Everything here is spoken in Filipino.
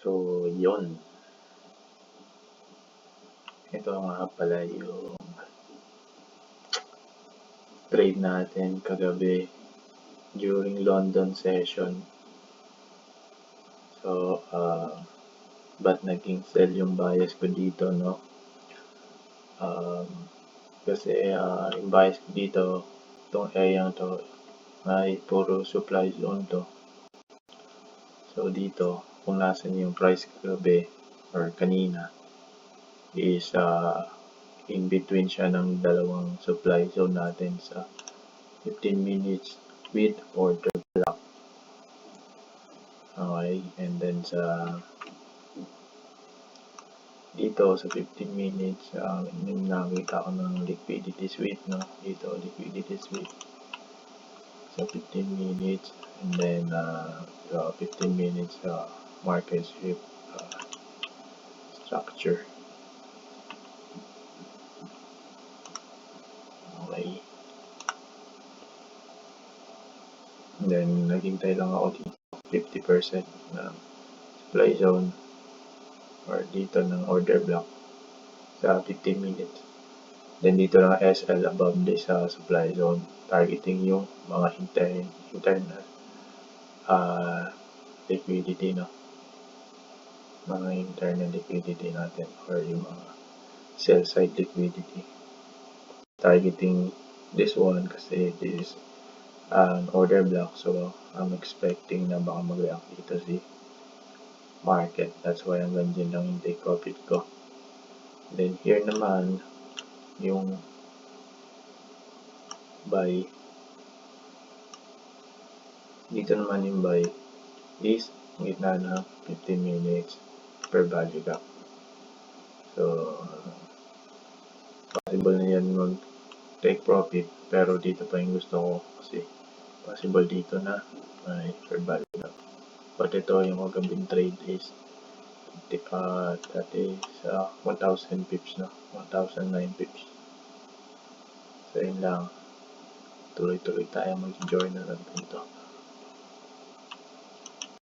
So, yon. Ito nga pala yung trade natin kagabi during London session. So, ba't naging sell yung bias ko dito, no? Kasi yung bias ko dito, itong area to, ay puro supply zone to. So, dito, kung nasan yung price kagabi or kanina, is in between siya ng dalawang supply zone natin sa 15 minutes with order block. Okay, and then sa dito sa 15 minutes, yung nakita ko ng liquidity sweep, no? Dito, liquidity sweep sa 15 minutes, and then 15 minutes market sweep structure. Okay. And then, naghintay lang ako dito 50% na supply zone or dito ng order block sa 15 minutes. Then dito lang SL above this sa supply zone, targeting yung mga internal liquidity, no? Mga internal liquidity natin or yung mga sell side liquidity. Targeting this one kasi this is an order block, so I'm expecting na baka mag-react dito si market. That's why hanggang dyan lang yung take profit ko. Then here naman yung buy, dito naman yung buy is gitna na 15 minutes per value gap. So possible na yan mag take profit, pero dito pa yung gusto ko kasi possible dito na may per value gap. But ito yung magandang trade is that is 1,000 pips, na 1,009 pips. So yun lang, tuloy-tuloy tayo mag-join na lang dito.